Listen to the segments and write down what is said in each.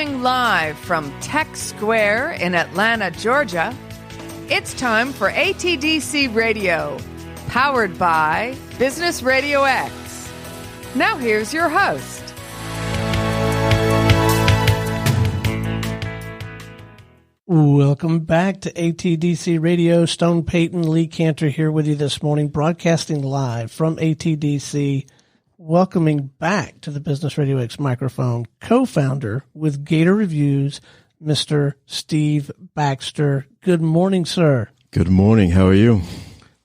Broadcasting live from Tech Square in Atlanta, Georgia, it's time for ATDC Radio, powered by Business Radio X. Now here's your host. Welcome back to ATDC Radio. Stone Payton, Lee Cantor here with you this morning, broadcasting live from ATDC. Welcoming back to the Business Radio X microphone, co-founder with GATOREVIEWS, Mr. Steve Baxter. Good morning, sir. Good morning. How are you?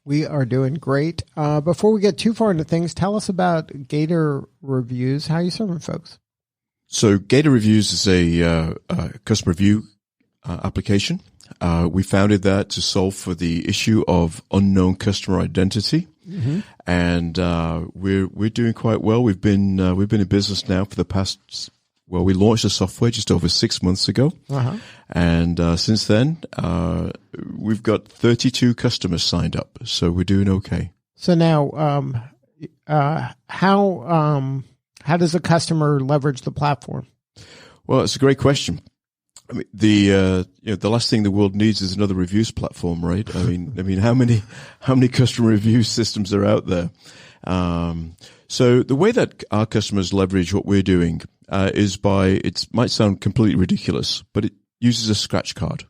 We are doing great. Before we get too far into things, tell us about GATOREVIEWS. How are you serving folks? So GATOREVIEWS is a customer review application. We founded that to solve for the issue of unknown customer identity. Mm-hmm. And we're doing quite well. We've been in business now for the past. Well, we launched the software just over 6 months ago, and since then we've got 32 customers signed up. So we're doing okay. So now, how does a customer leverage the platform? Well, it's a great question. I mean, the last thing the world needs is another reviews platform, right? I mean, how many customer review systems are out there? So the way that our customers leverage what we're doing is by, it might sound completely ridiculous, but it uses a scratch card.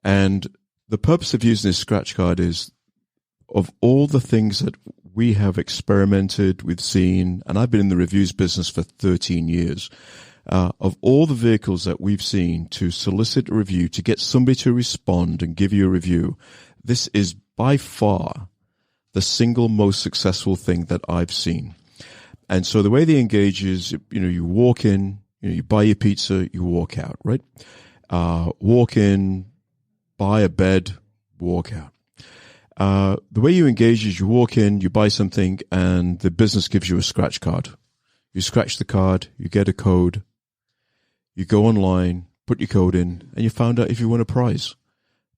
And the purpose of using this scratch card is, of all the things that we have experimented with, seen, and I've been in the reviews business for 13 years. Of all the vehicles that we've seen to solicit a review, to get somebody to respond and give you a review, this is by far the single most successful thing that I've seen. And so the way they engage is, you walk in, you buy your pizza, you walk out, right? Walk in, buy a bed, walk out. The way you engage is you walk in, you buy something, and the business gives you a scratch card. You scratch the card, you get a code. You go online, put your code in, and you found out if you won a prize.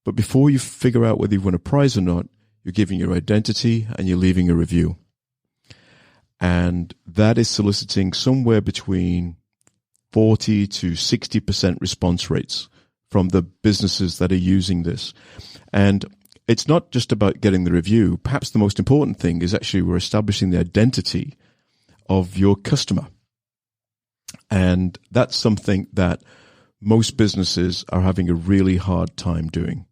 But before you figure out whether you won a prize or not, you're giving your identity and you're leaving a review. And that is soliciting somewhere between 40 to 60% response rates from the businesses that are using this. And it's not just about getting the review. Perhaps the most important thing is actually we're establishing the identity of your customer. And that's something that most businesses are having a really hard time doing.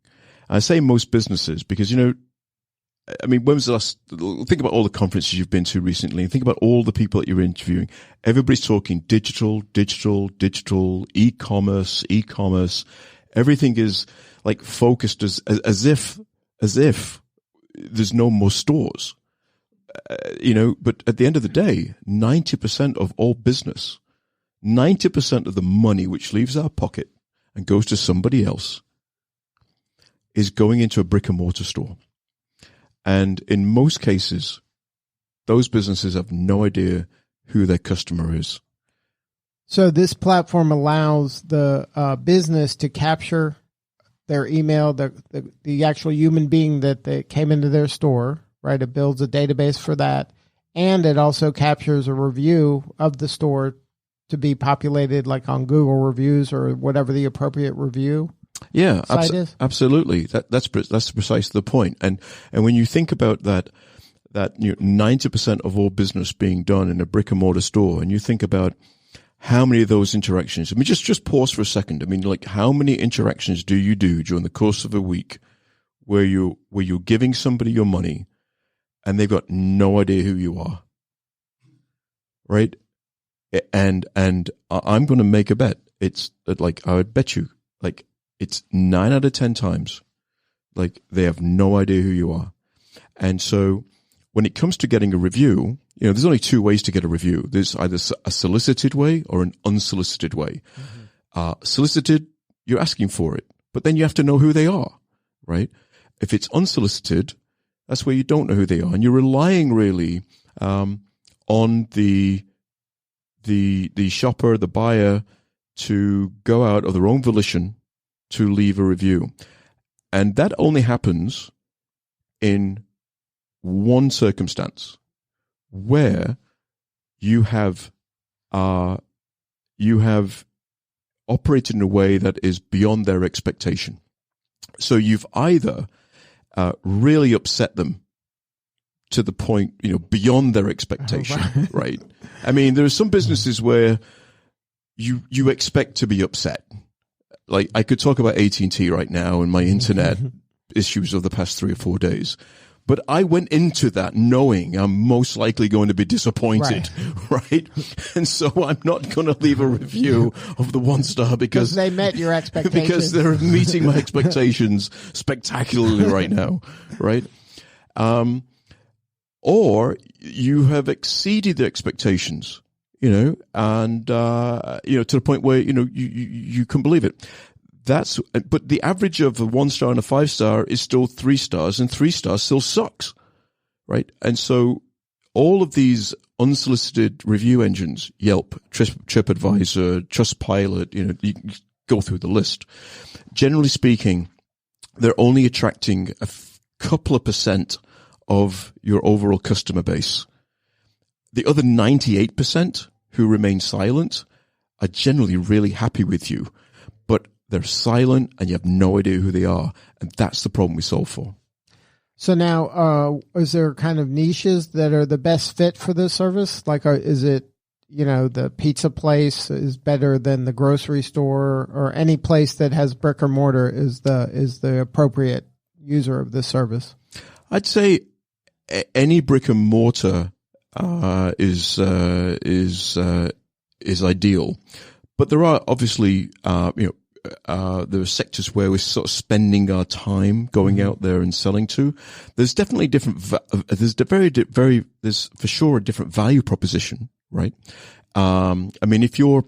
I say most businesses because, when was the last, think about all the conferences you've been to recently, and think about all the people that you're interviewing. Everybody's talking digital, e-commerce. Everything is like focused as if there's no more stores. But at the end of the day, 90% of all business, 90% of the money which leaves our pocket and goes to somebody else is going into a brick and mortar store. And in most cases, those businesses have no idea who their customer is. So this platform allows the business to capture their email, the actual human being that they came into their store, right? It builds a database for that. And it also captures a review of the store to be populated like on Google Reviews or whatever the appropriate review site is. Absolutely. That's precisely the point. And when you think about that 90% of all business being done in a brick and mortar store, and you think about how many of those interactions, just pause for a second. How many interactions do you do during the course of a week where you're giving somebody your money and they've got no idea who you are, right? And I'm going to make a bet. It's I would bet you, it's 9 out of 10 times, they have no idea who you are. And so when it comes to getting a review, there's only two ways to get a review. There's either a solicited way or an unsolicited way. Mm-hmm. Solicited, you're asking for it, but then you have to know who they are, right? If it's unsolicited, that's where you don't know who they are, and you're relying really on the shopper, the buyer, to go out of their own volition to leave a review. And that only happens in one circumstance, where you have operated in a way that is beyond their expectation. So you've either really upset them to the point, beyond their expectation, right? I mean, there are some businesses where you expect to be upset. Like, I could talk about AT&T right now and my internet issues of the past 3 or 4 days. But I went into that knowing I'm most likely going to be disappointed, right? And so I'm not going to leave a review of the 1-star because they met your expectations. Because they're meeting my expectations spectacularly right now, right? Or you have exceeded the expectations, and to the point where you can believe it. But the average of a 1-star and a 5-star is still 3 stars, and 3 stars still sucks, right? And so all of these unsolicited review engines, Yelp, TripAdvisor, Trustpilot, you can go through the list. Generally speaking, they're only attracting a couple of % of your overall customer base. The other 98% who remain silent are generally really happy with you, but they're silent and you have no idea who they are. And that's the problem we solve for. So now, is there kind of niches that are the best fit for this service? Like, is it, the pizza place is better than the grocery store, or any place that has brick or mortar is the appropriate user of this service? I'd say any brick and mortar is ideal, but there are obviously there are sectors where we're sort of spending our time going out there and selling to. There's definitely there's for sure a different value proposition, right? I mean, if you're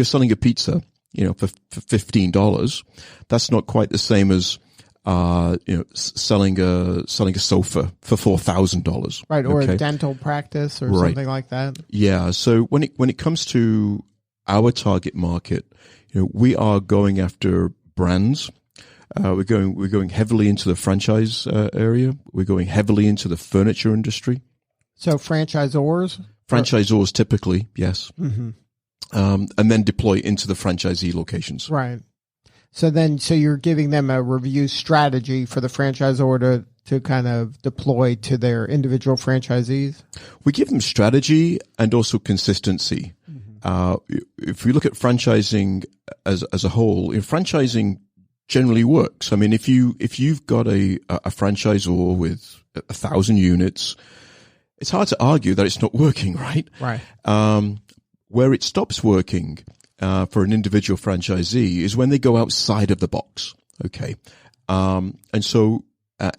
selling a pizza, for $15, that's not quite the same as selling a sofa for $4,000, right? Or a dental practice or something like that. Yeah. So when it comes to our target market, we are going after brands. We're going heavily into the franchise area. We're going heavily into the furniture industry. So franchisors typically, yes. Mm-hmm. And then deploy into the franchisee locations. Right. So you're giving them a review strategy for the franchisor to kind of deploy to their individual franchisees? We give them strategy and also consistency. Mm-hmm. If we look at franchising as a whole, franchising generally works. I mean, if you've got a franchisor with 1,000 units, it's hard to argue that it's not working, right? Right. Where it stops working for an individual franchisee is when they go outside of the box. Okay. And so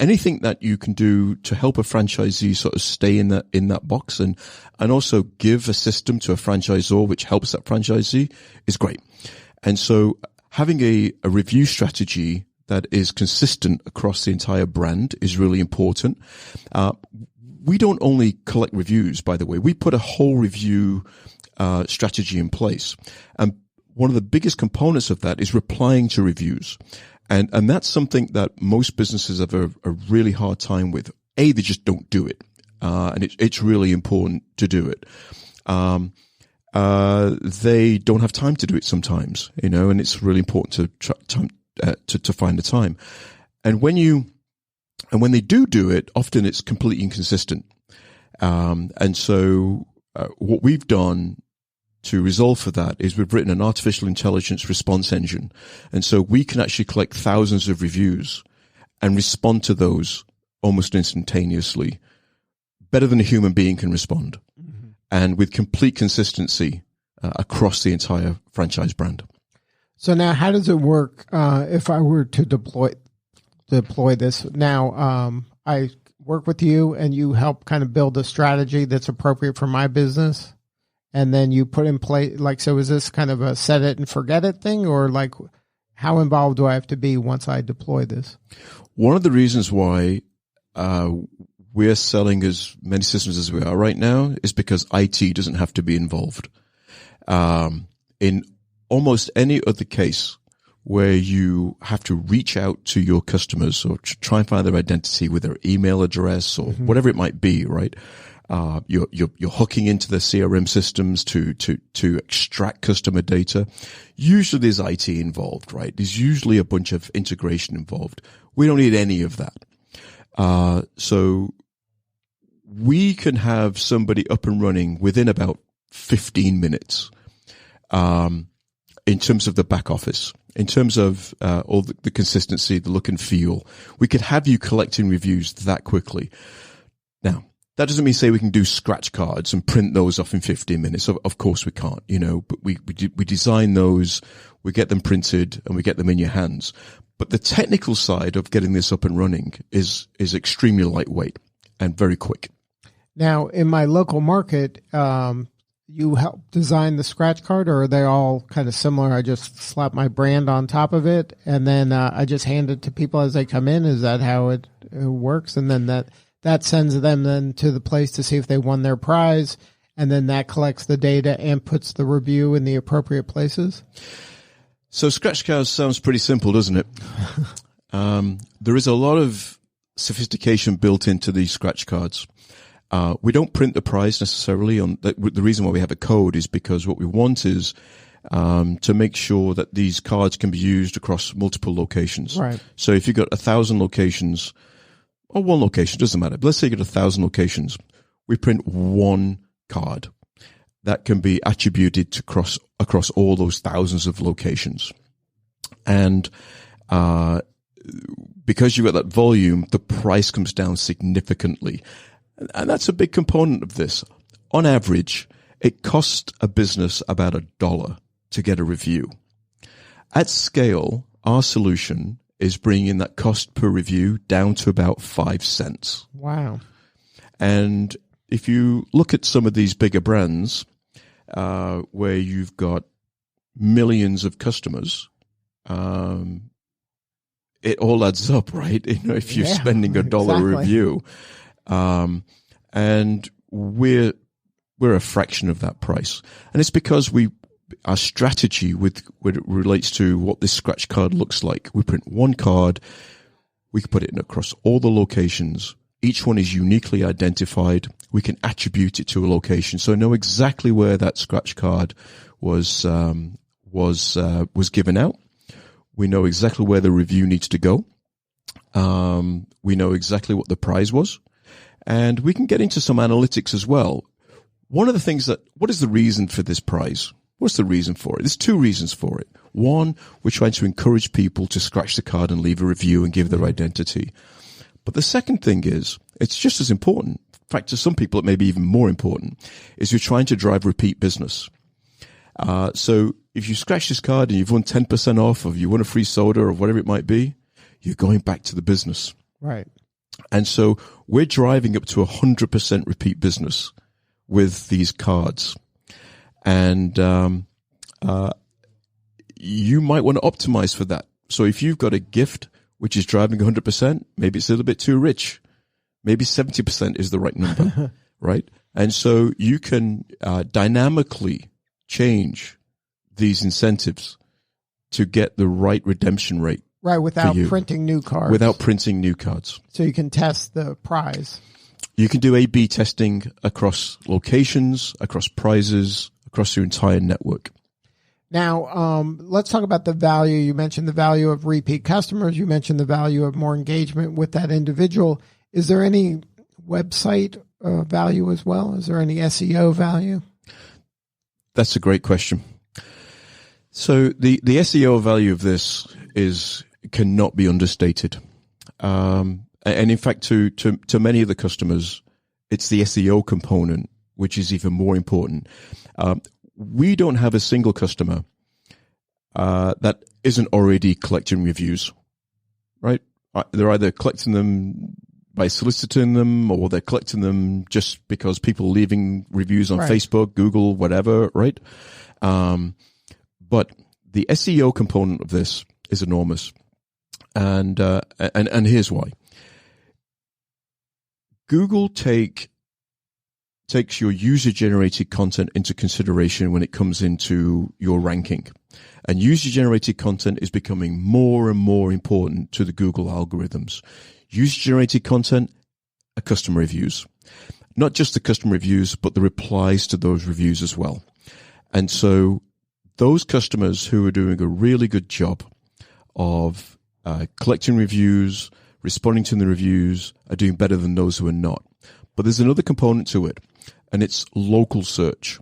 anything that you can do to help a franchisee sort of stay in that box and also give a system to a franchisor which helps that franchisee is great. And so having a review strategy that is consistent across the entire brand is really important. We don't only collect reviews, by the way. We put a whole review strategy in place. And one of the biggest components of that is replying to reviews. And that's something that most businesses have a really hard time with. They just don't do it. And it's really important to do it. They don't have time to do it sometimes, and it's really important to find the time. And when they do it, often it's completely inconsistent. And so what we've done to resolve for that is we've written an artificial intelligence response engine. And so we can actually collect thousands of reviews and respond to those almost instantaneously, better than a human being can respond, mm-hmm. and with complete consistency across the entire franchise brand. So now how does it work if I were to deploy this? Now, I work with you and you help kind of build a strategy that's appropriate for my business. And then you put in place, so is this kind of a set it and forget it thing, or how involved do I have to be once I deploy this? One of the reasons why we're selling as many systems as we are right now is because IT doesn't have to be involved. In almost any other case where you have to reach out to your customers or try and find their identity with their email address or mm-hmm. whatever it might be, right? You're hooking into the CRM systems to extract customer data. Usually there's IT involved, right? There's usually a bunch of integration involved. We don't need any of that. So we can have somebody up and running within about 15 minutes, in terms of the back office, in terms of, all the consistency, the look and feel. We could have you collecting reviews that quickly. Now, that doesn't mean say we can do scratch cards and print those off in 15 minutes. Of course we can't, but we design those, we get them printed, and we get them in your hands. But the technical side of getting this up and running is extremely lightweight and very quick. Now, in my local market, you help design the scratch card, or are they all kind of similar? I just slap my brand on top of it, and then I just hand it to people as they come in. Is that how it works? And then that sends them then to the place to see if they won their prize, and then that collects the data and puts the review in the appropriate places? So scratch cards sounds pretty simple, doesn't it? There is a lot of sophistication built into these scratch cards. We don't print the prize necessarily. The reason why we have a code is because what we want is to make sure that these cards can be used across multiple locations. Right. So if you've got 1,000 locations, or one location, doesn't matter. But let's say you got 1,000 locations. We print one card that can be attributed to across all those thousands of locations. And because you've got that volume, the price comes down significantly. And that's a big component of this. On average, it costs a business about $1 to get a review. At scale, our solution is bringing that cost per review down to about 5 cents. Wow. And if you look at some of these bigger brands, where you've got millions of customers, it all adds up, right? If you're spending $1 a review, and we're a fraction of that price. And it's because our strategy when it relates to what this scratch card looks like. We print one card, we can put it in across all the locations. Each one is uniquely identified. We can attribute it to a location, so I know exactly where that scratch card was given out. We know exactly where the review needs to go. We know exactly what the prize was, and we can get into some analytics as well. One of the things what is the reason for this prize? What's the reason for it? There's two reasons for it. One, we're trying to encourage people to scratch the card and leave a review and give their identity. But the second thing is, it's just as important. In fact, to some people, it may be even more important, is you're trying to drive repeat business. So if you scratch this card and you've won 10% off, or you won a free soda, or whatever it might be, you're going back to the business. Right. And so we're driving up to 100% repeat business with these cards. And you might want to optimize for that. So if you've got a gift which is driving 100%, maybe it's a little bit too rich. Maybe 70% is the right number, right? And so you can dynamically change these incentives to get the right redemption rate. Right, without printing new cards. Without printing new cards. So you can test the prize. You can do A/B testing across locations, across prizes, across your entire network. Now, let's talk about the value. You mentioned the value of repeat customers. You mentioned the value of more engagement with that individual. Is there any website value as well? Is there any SEO value? That's a great question. So the SEO value of this cannot be understated. And in fact, to many of the customers, it's the SEO component which is even more important. We don't have a single customer that isn't already collecting reviews, right? They're either collecting them by soliciting them, or they're collecting them just because people are leaving reviews on Facebook, Google, whatever, right? But the SEO component of this is enormous, and here's why. Google takes your user-generated content into consideration when it comes into your ranking. And user-generated content is becoming more and more important to the Google algorithms. User-generated content are customer reviews. not just the customer reviews, but the replies to those reviews as well. And so those customers who are doing a really good job of collecting reviews, responding to the reviews, are doing better than those who are not. But there's another component to it, and it's local search.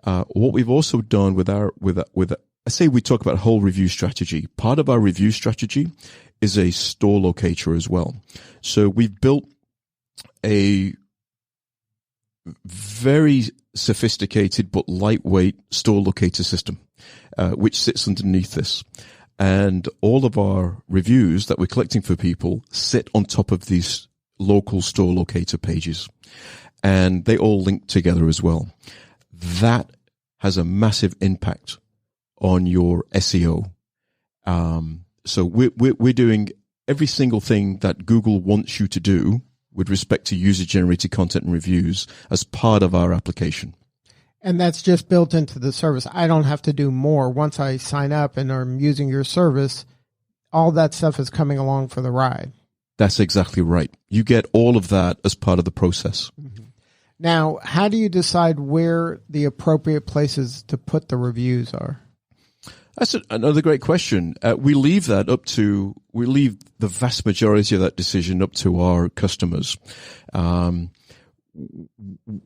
What we've also done with I say we talk about whole review strategy. Part of our review strategy is a store locator as well. So we've built a very sophisticated but lightweight store locator system, which sits underneath this. And all of our reviews that we're collecting for people sit on top of these local store locator pages. And they all link together as well. That has a massive impact on your SEO. So we're doing every single thing that Google wants you to do with respect to user-generated content and reviews as part of our application. And that's just built into the service. I don't have to do more. Once I sign up and I'm using your service, all that stuff is coming along for the ride. That's exactly right. You get all of that as part of the process. Mm-hmm. Now, how do you decide where the appropriate places to put the reviews are? That's another great question. We leave the vast majority of that decision up to our customers.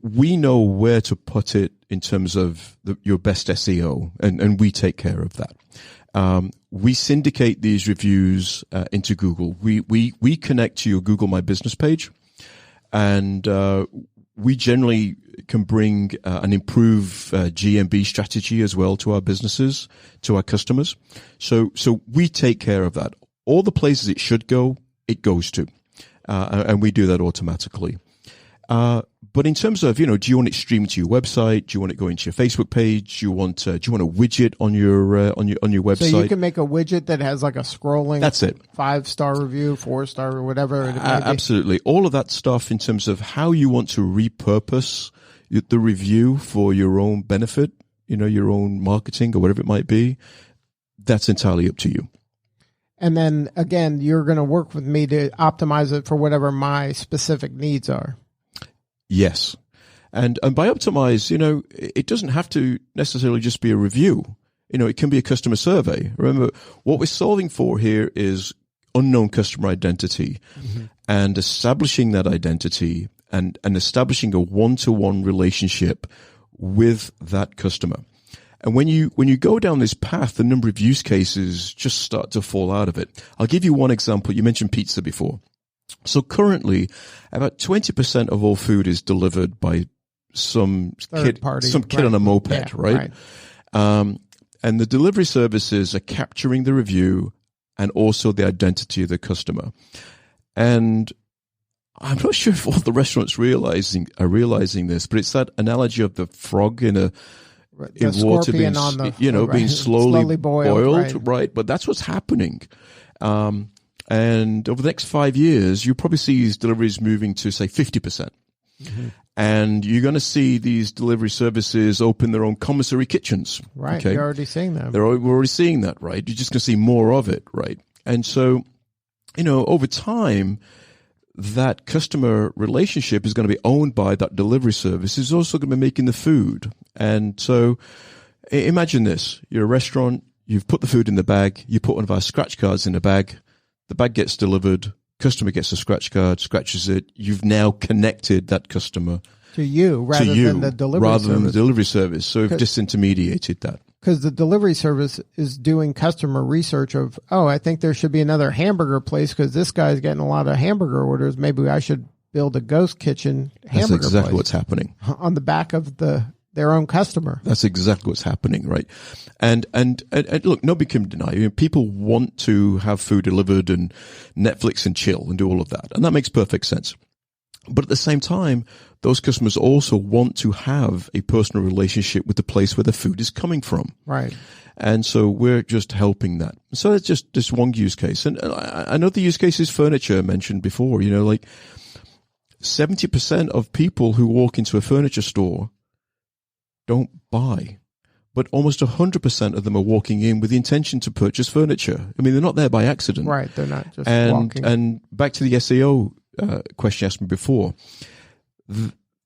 We know where to put it in terms of your best SEO, and we take care of that. We syndicate these reviews into Google. We connect to your Google My Business page, and we generally can bring an improved GMB strategy as well to our businesses, to our customers. So we take care of that. All the places it should go, it goes to, and we do that automatically. But in terms of, do you want it streamed to your website? Do you want it going to your Facebook page? Do you want a widget on your website? So you can make a widget that has like a scrolling. That's it. 5-star review, 4-star, or whatever. Absolutely. All of that stuff in terms of how you want to repurpose the review for your own benefit, your own marketing or whatever it might be. That's entirely up to you. And then again, you're going to work with me to optimize it for whatever my specific needs are. Yes. And by optimize, it doesn't have to necessarily just be a review. It can be a customer survey. Remember, what we're solving for here is unknown customer identity, and establishing that identity and establishing a one-to-one relationship with that customer. And when you go down this path, the number of use cases just start to fall out of it. I'll give you one example. You mentioned pizza before. So currently, about 20% of all food is delivered by some kid on a moped, right? And the delivery services are capturing the review and also the identity of the customer. And I'm not sure if all the restaurants are realizing this, but it's that analogy of the frog in water being, being slowly boiled, right? But that's what's happening. And over the next 5 years, you'll probably see these deliveries moving to, say, 50%. Mm-hmm. And you're going to see these delivery services open their own commissary kitchens. Right. Okay? You're already seeing that. We're already seeing that, right? You're just going to see more of it, right? And so, over time, that customer relationship is going to be owned by that delivery service. Is also going to be making the food. And so imagine this. You're a restaurant. You've put the food in the bag. You put one of our scratch cards in the bag. The bag gets delivered, customer gets a scratch card, scratches it. You've now connected that customer to you rather than the delivery service. So we've disintermediated that. Because the delivery service is doing customer research of, I think there should be another hamburger place because this guy's getting a lot of hamburger orders. Maybe I should build a ghost kitchen hamburger place. That's exactly what's happening. On the back of their own customer. That's exactly what's happening, right? And look, nobody can deny. People want to have food delivered and Netflix and chill and do all of that, and that makes perfect sense. But at the same time, those customers also want to have a personal relationship with the place where the food is coming from, right? And so we're just helping that. So that's just this one use case, and another use case is furniture mentioned before. 70% of people who walk into a furniture store don't buy, but almost 100% of them are walking in with the intention to purchase furniture. I mean, they're not there by accident. Right, they're not just walking. And back to the SEO question you asked me before,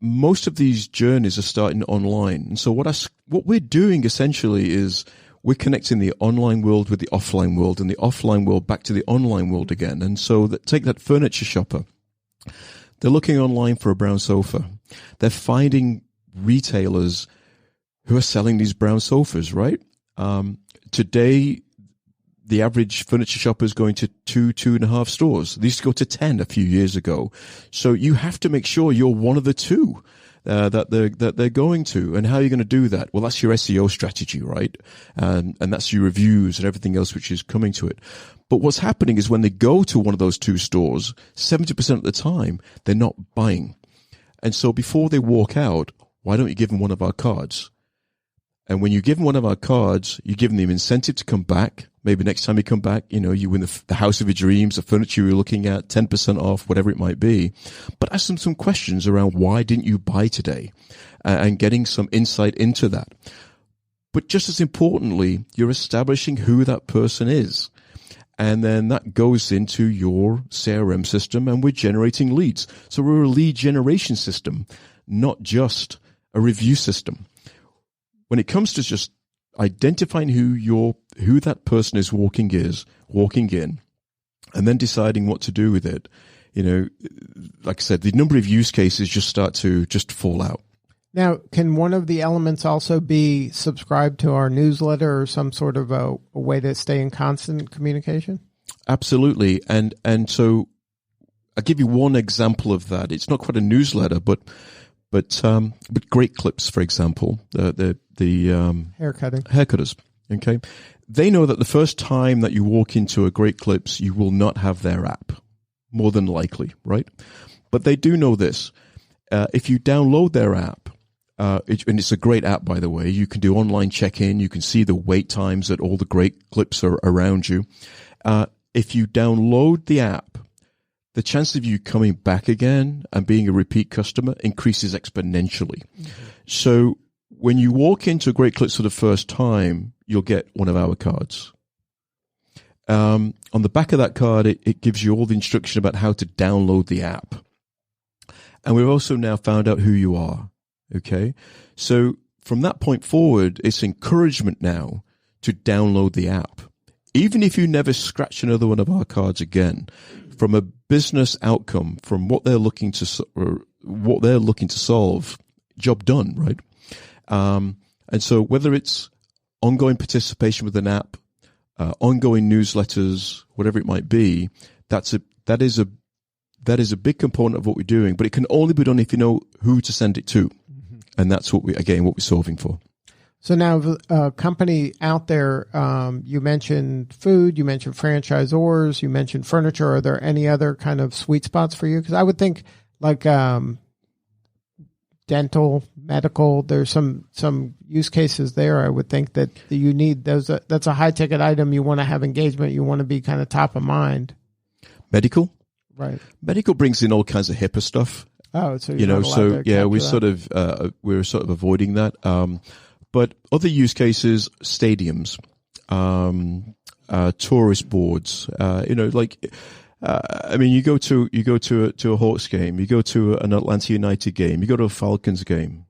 most of these journeys are starting online. And so what we're doing essentially is we're connecting the online world with the offline world and the offline world back to the online world again. And so take that furniture shopper. They're looking online for a brown sofa. They're finding retailers who are selling these brown sofas, right? Today, the average furniture shopper is going to 2.5 stores. They used to go to 10 a few years ago. So you have to make sure you're one of the two that they're going to. And how are you going to do that? Well, that's your SEO strategy, right? And that's your reviews and everything else which is coming to it. But what's happening is when they go to one of those 2 stores, 70% of the time, they're not buying. And so before they walk out, why don't you give them one of our cards? And when you give them one of our cards, you give them the incentive to come back. Maybe next time you come back, you win the house of your dreams, the furniture you're looking at, 10% off, whatever it might be. But ask them some questions around why didn't you buy today, and getting some insight into that. But just as importantly, you're establishing who that person is. And then that goes into your CRM system, and we're generating leads. So we're a lead generation system, not just a review system. When it comes to just identifying who that person is walking in, and then deciding what to do with it, like I said, the number of use cases just start to just fall out. Now, can one of the elements also be subscribed to our newsletter or some sort of a way to stay in constant communication? Absolutely. And so I'll give you one example of that. It's not quite a newsletter, but Great Clips, for example, the haircutters. Okay. They know that the first time that you walk into a Great Clips, you will not have their app, more than likely, right? But they do know this. If you download their app, and it's a great app, by the way, you can do online check-in. You can see the wait times that all the Great Clips are around you. If you download the app, the chance of you coming back again and being a repeat customer increases exponentially. Mm-hmm. So when you walk into Great Clips for the first time, you'll get one of our cards. On the back of that card, it gives you all the instruction about how to download the app. And we've also now found out who you are. Okay. So from that point forward, it's encouragement now to download the app. Even if you never scratch another one of our cards again, from a business outcome, from what they're looking to solve, job done, right? And so whether it's ongoing participation with an app, ongoing newsletters, whatever it might be, that is a big component of what we're doing. But it can only be done if you know who to send it to, and that's what we're solving for. So now, a company out there, you mentioned food, you mentioned franchisors, you mentioned furniture. Are there any other kind of sweet spots for you? Because I would think like dental, medical, there's some use cases there. I would think that you need those. That's a high ticket item. You want to have engagement. You want to be kind of top of mind. Medical, right? Medical brings in all kinds of HIPAA stuff. Oh, so we're sort of avoiding that. But other use cases, stadiums, tourist boards, you go to a Hawks game, you go to an Atlanta United game, you go to a Falcons game.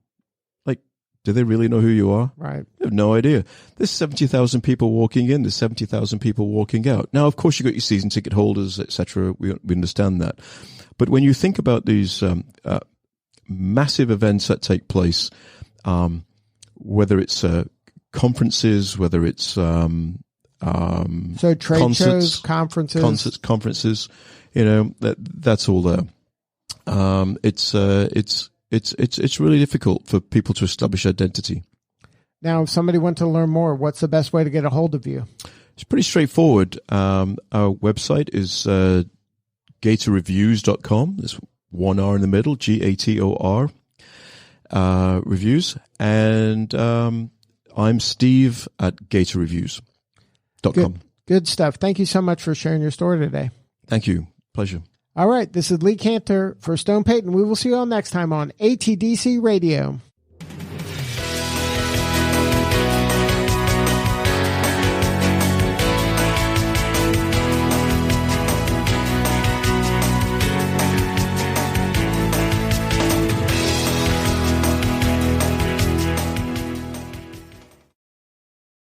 Like, do they really know who you are? Right. They have no idea. There's 70,000 people walking in, there's 70,000 people walking out. Now, of course, you got your season ticket holders, etc. We understand that. But when you think about these massive events that take place, whether it's conferences, whether it's so trade shows, conferences, that's all there. It's really difficult for people to establish identity. Now, if somebody wants to learn more, what's the best way to get a hold of you? It's pretty straightforward. Our website is GATOREVIEWS.com. There's one R in the middle, GATOR. Reviews, and I'm Steve at GATOREVIEWS.com. Good stuff. Thank you so much for sharing your story today. Thank you. Pleasure. All right. This is Lee Cantor for Stone Payton. We will see you all next time on ATDC Radio.